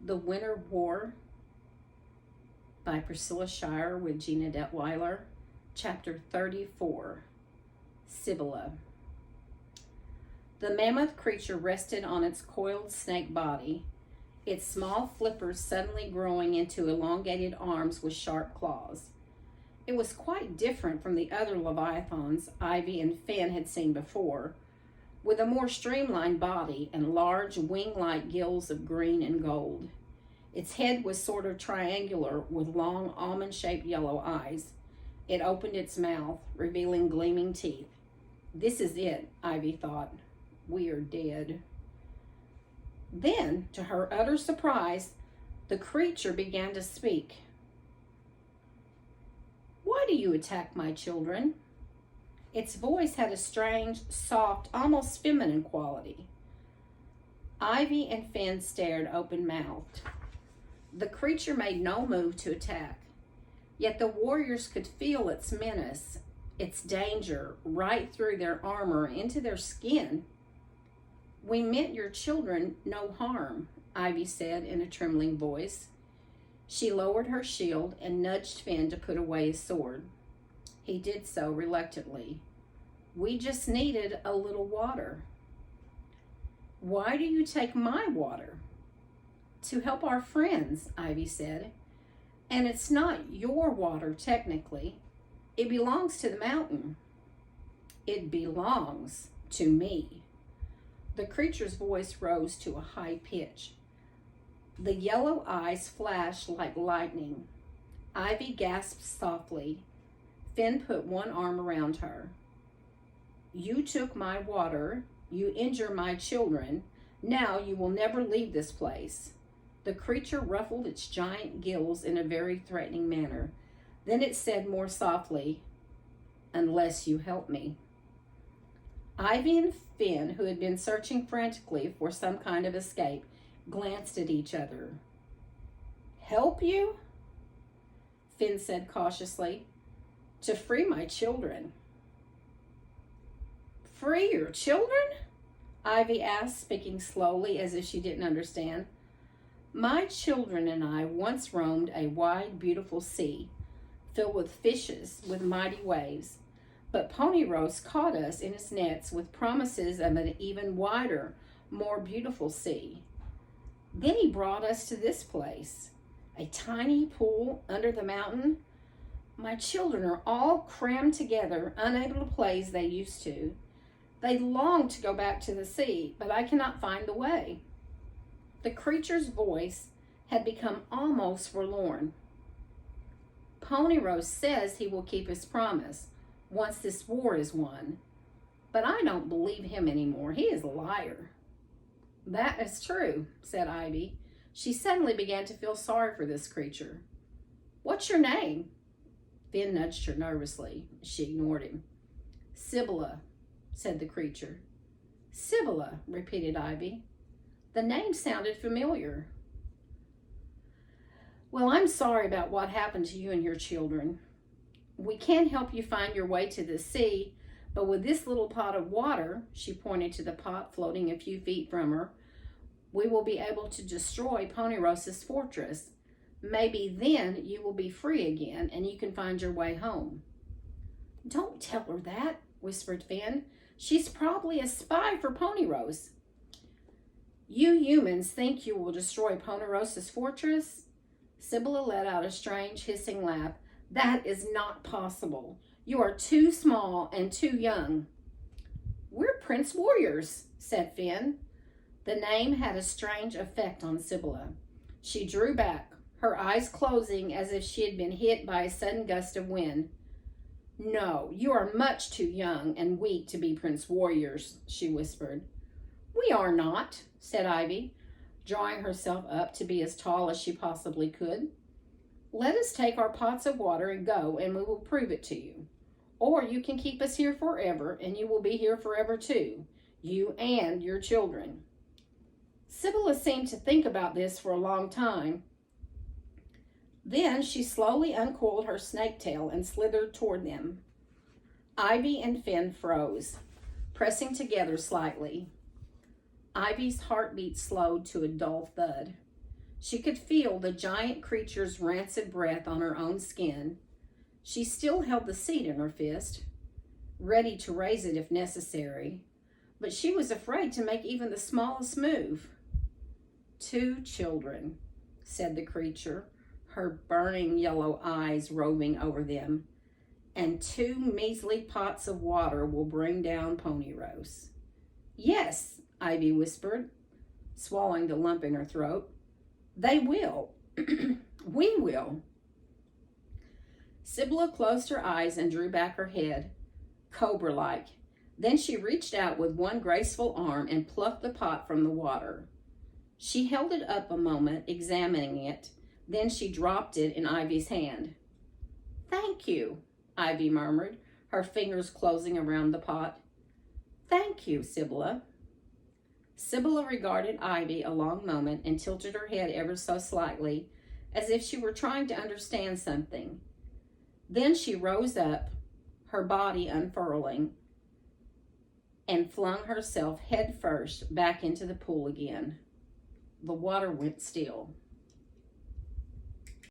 The Winter War by Priscilla Shirer with Gina Detweiler. Chapter 34, Sibylla. The mammoth creature rested on its coiled snake body, its small flippers suddenly growing into elongated arms with sharp claws. It was quite different from the other leviathans Ivy and Finn had seen before, with a more streamlined body and large wing-like gills of green and gold. Its head was sort of triangular with long almond-shaped yellow eyes. It opened its mouth, revealing gleaming teeth. This is it, Ivy thought. We are dead. Then, to her utter surprise, the creature began to speak. Why do you attack my children? Its voice had a strange, soft, almost feminine quality. Ivy and Finn stared open-mouthed. The creature made no move to attack, yet the warriors could feel its menace, its danger, right through their armor, into their skin. We meant your children no harm, Ivy said in a trembling voice. She lowered her shield and nudged Finn to put away his sword. He did so reluctantly. We just needed a little water. Why do you take my water? To help our friends, Ivy said. And it's not your water, technically. It belongs to the mountain. It belongs to me. The creature's voice rose to a high pitch. The yellow eyes flashed like lightning. Ivy gasped softly. Finn put one arm around her. You took my water. You injure my children. Now you will never leave this place. The creature ruffled its giant gills in a very threatening manner. Then it said more softly, unless you help me. Ivy and Finn, who had been searching frantically for some kind of escape, glanced at each other. Help you? Finn said cautiously. To free my children. Free your children? Ivy asked, speaking slowly as if she didn't understand. My children and I once roamed a wide, beautiful sea, filled with fishes, with mighty waves. But Ponyrose caught us in his nets with promises of an even wider, more beautiful sea. Then he brought us to this place, a tiny pool under the mountain. My children are all crammed together, unable to play as they used to. They long to go back to the sea, but I cannot find the way. The creature's voice had become almost forlorn. Ponyrose says he will keep his promise once this war is won, but I don't believe him anymore. He is a liar. That is true, said Ivy. She suddenly began to feel sorry for this creature. What's your name? Finn nudged her nervously. She ignored him. Sibylla, said the creature. Sibylla, repeated Ivy. The name sounded familiar. Well, I'm sorry about what happened to you and your children. We can help you find your way to the sea, but with this little pot of water, she pointed to the pot floating a few feet from her, we will be able to destroy Ponyrose's fortress. Maybe then you will be free again and you can find your way home. Don't tell her that, whispered Finn. She's probably a spy for Ponyrose. You humans think you will destroy Ponyrose's fortress? Sibylla let out a strange hissing laugh. That is not possible. You are too small and too young. We're Prince Warriors, said Finn. The name had a strange effect on Sibylla. She drew back, her eyes closing as if she had been hit by a sudden gust of wind. No, you are much too young and weak to be Prince Warriors, she whispered. We are not, said Ivy, drawing herself up to be as tall as she possibly could. Let us take our pots of water and go, and we will prove it to you. Or you can keep us here forever, and you will be here forever too, you and your children. Sibylla seemed to think about this for a long time. Then she slowly uncoiled her snake tail and slithered toward them. Ivy and Finn froze, pressing together slightly. Ivy's heartbeat slowed to a dull thud. She could feel the giant creature's rancid breath on her own skin. She still held the seat in her fist, ready to raise it if necessary, but she was afraid to make even the smallest move. 2 children, said the creature, her burning yellow eyes roving over them, and 2 measly pots of water will bring down Ponyrose. Yes, Ivy whispered, swallowing the lump in her throat. They will. We will. Sibylla closed her eyes and drew back her head, cobra-like. Then she reached out with one graceful arm and plucked the pot from the water. She held it up a moment, examining it. Then she dropped it in Ivy's hand. Thank you, Ivy murmured, her fingers closing around the pot. Thank you, Sibylla. Sibylla regarded Ivy a long moment and tilted her head ever so slightly, as if she were trying to understand something. Then she rose up, her body unfurling, and flung herself head first back into the pool again. The water went still.